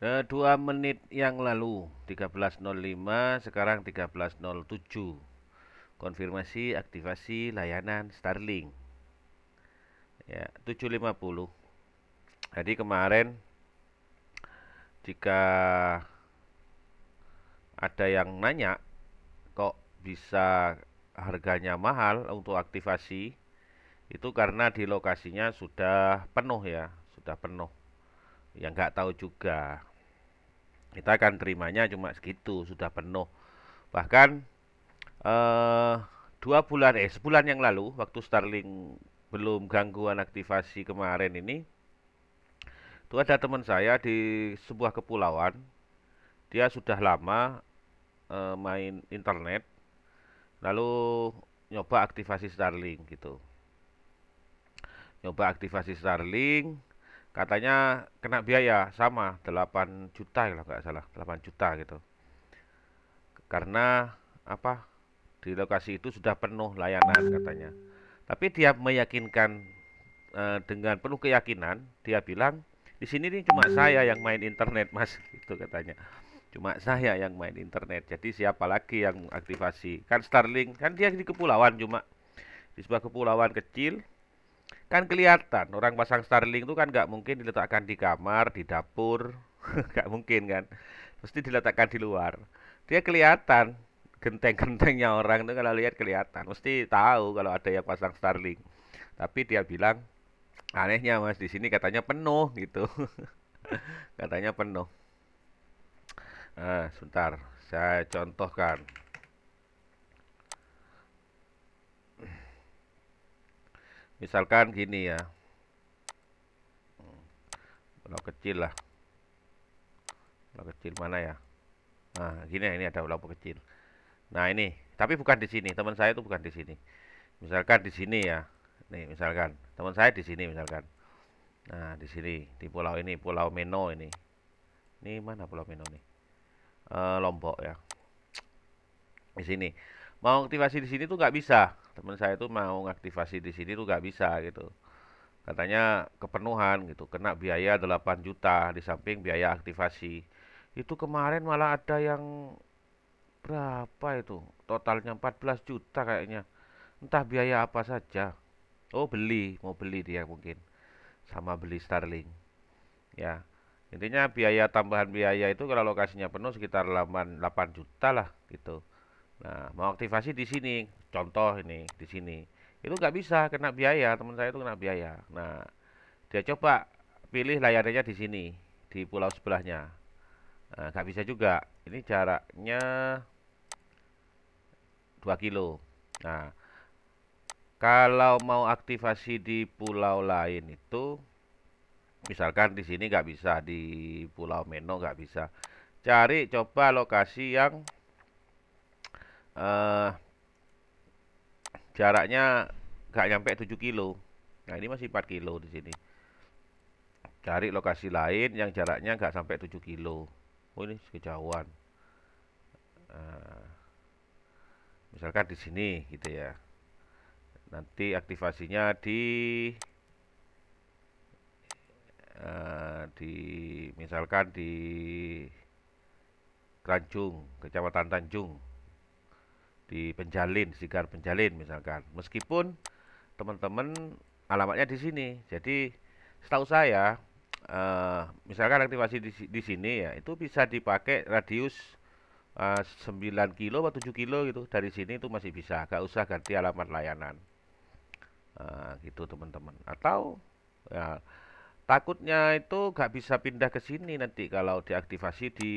2 menit yang lalu 13.05, sekarang 13.07. Konfirmasi aktivasi layanan Starlink. Ya, 7.50. Jadi kemarin jika ada yang nanya kok bisa harganya mahal untuk aktivasi, itu karena di lokasinya sudah penuh ya, sudah penuh. Ya nggak tahu juga. Kita akan terimanya cuma segitu, sudah penuh. Bahkan eh 2 bulan, sebulan yang lalu, waktu Starlink belum gangguan aktivasi kemarin ini, itu ada teman saya di sebuah kepulauan. Dia sudah lama main internet, lalu nyoba aktivasi Starlink gitu. Nyoba aktivasi Starlink, katanya kena biaya sama 8 juta kalau nggak salah, 8 juta gitu. Karena apa? Di lokasi itu sudah penuh layanan katanya. Tapi dia meyakinkan dengan penuh keyakinan, dia bilang, "Di sini nih cuma saya yang main internet, Mas." Itu katanya. Cuma saya yang main internet. Jadi siapa lagi yang aktivasi? Kan Starlink, kan dia di kepulauan cuma di sebuah kepulauan kecil, kan kelihatan orang pasang Starlink itu kan nggak mungkin diletakkan di kamar, di dapur, nggak mungkin kan, mesti diletakkan di luar. Dia kelihatan genteng-gentengnya orang itu kalau lihat kelihatan, mesti tahu kalau ada yang pasang Starlink. Tapi dia bilang anehnya mas di sini katanya penuh gitu, katanya penuh. Nah, sebentar, saya contohkan. Misalkan gini ya, pulau kecil lah, pulau kecil mana ya? Nah, gini ini ada pulau kecil. Nah ini, tapi bukan di sini. Teman saya itu bukan di sini. Misalkan di sini ya. Nih, misalkan teman saya di sini misalkan. Nah, di sini di pulau ini, Pulau Meno ini. Ini mana Pulau Meno nih? Lombok ya. Di sini. Mau aktivasi di sini tuh nggak bisa. Teman saya itu mau aktivasi di sini tuh nggak bisa gitu. Katanya kepenuhan gitu, kena biaya 8 juta di samping biaya aktivasi. Itu kemarin malah ada yang berapa itu? Totalnya 14 juta kayaknya. Entah biaya apa saja. Oh, mau beli dia mungkin. Sama beli Starlink. Ya. Intinya biaya tambahan biaya itu kalau lokasinya penuh sekitar 8 juta lah gitu. Nah, mau aktivasi di sini. Contoh ini di sini. Itu nggak bisa kena biaya, teman saya itu kena biaya. Nah, dia coba pilih layarnya di sini, di pulau sebelahnya. Nah, nggak bisa juga. Ini jaraknya 2 kilo. Nah, kalau mau aktivasi di pulau lain itu, misalkan di sini nggak bisa, di Pulau Meno nggak bisa. Cari coba lokasi yang eh, jaraknya nggak nyampe 7 kilo. Nah ini masih 4 kilo di sini. Cari lokasi lain yang jaraknya nggak sampai 7 kilo. Oh ini kejauhan. Eh, misalkan di sini gitu ya. Nanti aktivasinya di misalkan di Tanjung, Kecamatan Tanjung, di Penjalin, Sigar Penjalin misalkan. Meskipun teman-teman alamatnya di sini. Jadi setahu saya misalkan aktivasi di sini ya itu bisa dipakai radius 9 kilo atau 7 kilo gitu dari sini itu masih bisa, gak usah ganti alamat layanan. Gitu teman-teman. Atau ya takutnya itu gak bisa pindah ke sini nanti kalau diaktifasi di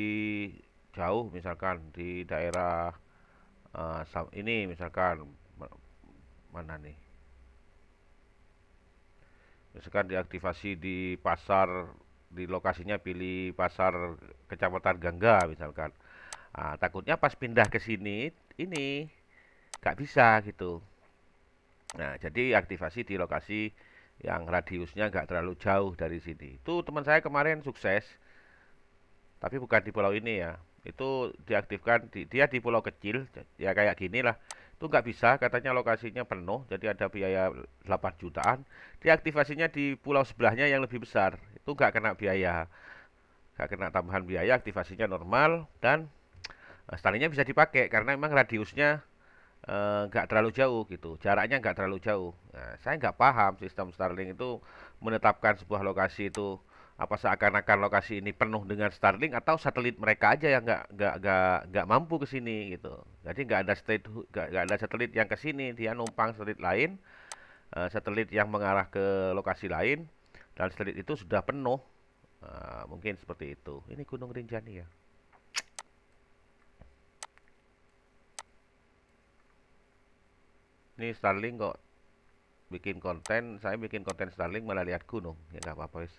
jauh misalkan di daerah ini misalkan mana nih, misalkan diaktifasi di pasar, di lokasinya pilih pasar Kecamatan Gangga misalkan. Takutnya pas pindah ke sini ini nggak bisa gitu. Nah, jadi aktivasi di lokasi yang radiusnya nggak terlalu jauh dari sini. Itu teman saya kemarin sukses, tapi bukan di pulau ini ya. Itu diaktifkan, dia di pulau kecil, ya kayak gini lah. Itu nggak bisa, katanya lokasinya penuh, jadi ada biaya 8 jutaan. Diaktifasinya di pulau sebelahnya yang lebih besar, itu nggak kena biaya. nggak kena tambahan biaya, aktivasinya normal, dan Starlinknya bisa dipakai karena memang radiusnya nggak terlalu jauh gitu, jaraknya nggak terlalu jauh. Nah, saya nggak paham sistem Starlink itu menetapkan sebuah lokasi itu apa seakan-akan lokasi ini penuh dengan Starlink atau satelit mereka aja yang nggak mampu ke sini gitu. Jadi nggak ada satelit yang ke sini, dia numpang satelit lain, satelit yang mengarah ke lokasi lain, dan satelit itu sudah penuh. Mungkin seperti itu. Ini Gunung Rinjani ya. Ini Starlink kok bikin konten, saya bikin konten Starlink malah lihat gunung. Ya nggak apa-apa wis.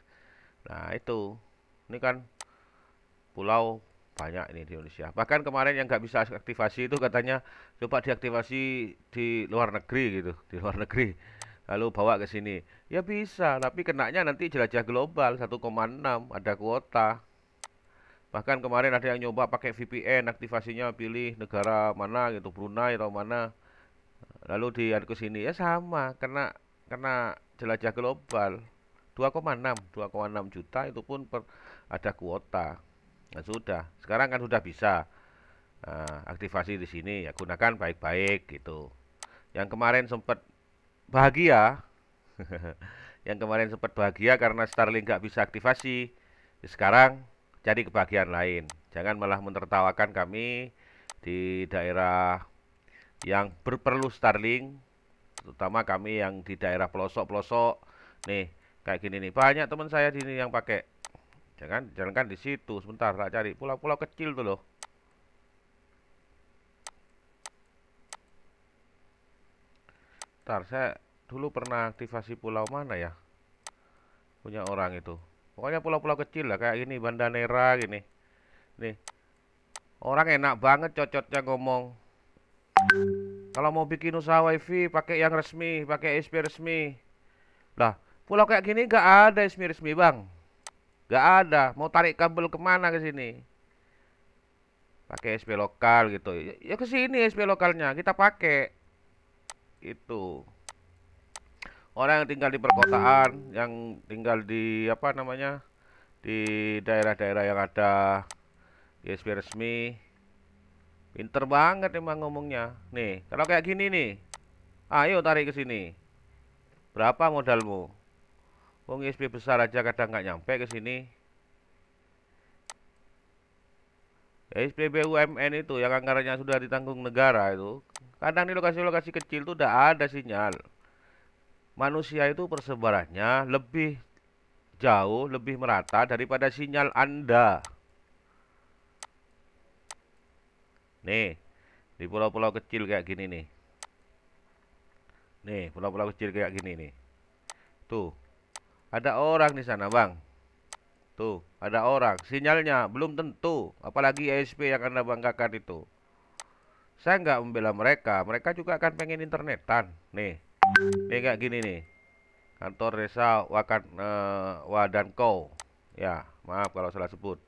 Nah itu, ini kan pulau banyak ini di Indonesia. Bahkan kemarin yang nggak bisa aktivasi itu katanya coba diaktifasi di luar negeri gitu, di luar negeri. Lalu bawa ke sini. Ya bisa, tapi kenanya nanti jelajah global 1,6 ada kuota. Bahkan kemarin ada yang nyoba pakai VPN, aktivasinya pilih negara mana gitu, Brunei atau mana. Lalu diadu ke sini ya sama, kena jelajah global. 2,6 juta itu pun ada kuota. Nah, sudah. Sekarang kan sudah bisa aktivasi di sini ya gunakan baik-baik gitu. Yang kemarin sempat bahagia, yang kemarin sempat bahagia karena Starlink nggak bisa aktivasi, sekarang cari kebahagiaan lain. Jangan malah menertawakan kami di daerah yang berperlu Starlink, terutama kami yang di daerah pelosok-pelosok. Nih, kayak gini nih. Banyak teman saya di sini yang pakai. Jangan kan di situ. Sebentar, tak cari pulau-pulau kecil tuh loh. Ntar, saya dulu pernah aktivasi pulau mana ya? Punya orang itu. Pokoknya pulau-pulau kecil lah, kayak gini, Banda Nera gini. Nih, orang enak banget cocotnya ngomong. Kalau mau bikin usaha wifi, pakai yang resmi, pakai SP resmi. Lah, pulau kayak gini nggak ada SP resmi, Bang. Nggak ada. Mau tarik kabel kemana ke sini? Pakai SP lokal gitu. Ya ke sini SP lokalnya, kita pakai. Itu. Orang yang tinggal di perkotaan, yang tinggal di apa namanya? Di daerah-daerah yang ada SP resmi, pinter banget emang ngomongnya. Nih, kalau kayak gini nih, ayo tarik ke sini. Berapa modalmu? Wong ISP besar aja kadang nggak nyampe ke sini. ISP BUMN itu yang anggarannya sudah ditanggung negara itu, kadang di lokasi-lokasi kecil tuh udah ada sinyal. Manusia itu persebarannya lebih jauh, lebih merata daripada sinyal Anda. Nih, di pulau-pulau kecil kayak gini nih. Nih, pulau-pulau kecil kayak gini nih. Tuh, ada orang di sana, Bang. Tuh, ada orang. Sinyalnya belum tentu, apalagi ISP yang Anda banggakan itu. Saya nggak membela mereka, mereka juga akan pengen internetan. Nih kayak gini nih. Kantor Desa Wadanko. Ya, maaf kalau salah sebut.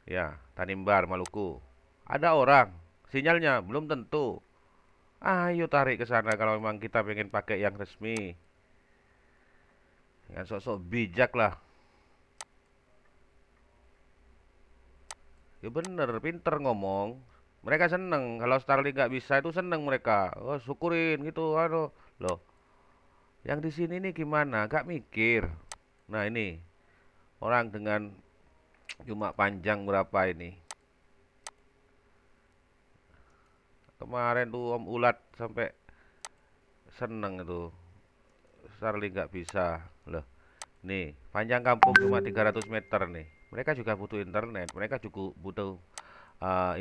Ya, Tanimbar, Maluku. Ada orang, sinyalnya belum tentu. Ayo tarik ke sana kalau memang kita pengen pakai yang resmi. Yang sok-sok bijak lah. Ya bener, pinter ngomong. Mereka seneng kalau Starlink nggak bisa itu seneng mereka. Oh syukurin gitu, aduh. Loh, yang di sini nih gimana? Gak mikir. Nah ini orang dengan cuma panjang berapa ini? Kemarin tuh Om Ulat sampai seneng itu. Starlink nggak bisa. Loh, nih panjang kampung cuma 300 meter nih. Mereka juga butuh internet. Mereka juga butuh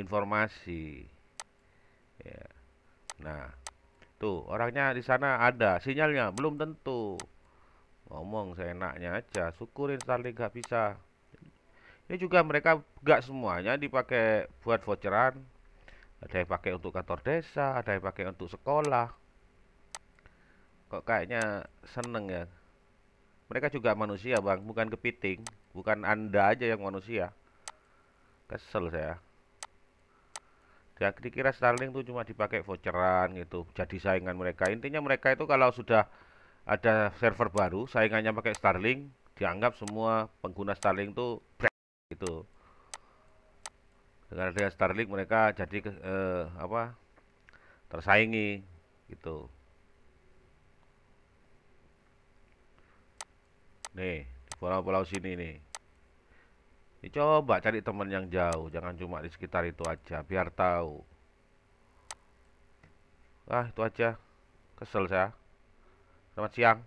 informasi. Ya. Nah, tuh orangnya di sana ada, sinyalnya belum tentu. Ngomong seenaknya aja, syukurin Starlink gak bisa. Ini juga mereka gak semuanya dipakai buat voucheran. Ada yang pakai untuk kantor desa, ada yang pakai untuk sekolah. Kok kayaknya seneng ya. Mereka juga manusia bang, bukan kepiting. Bukan anda aja yang manusia. Kesel saya. Ya dikira Starlink tuh cuma dipakai voucheran gitu, jadi saingan mereka. Intinya mereka itu kalau sudah ada server baru, saingannya pakai Starlink, dianggap semua pengguna Starlink tuh Itu dengan adanya Starlink mereka jadi apa, tersaingi gitu. Nih, di pulau-pulau sini nih. Coba cari teman yang jauh, jangan cuma di sekitar itu aja, biar tahu. Ah, itu aja. Kesel saya. Selamat siang.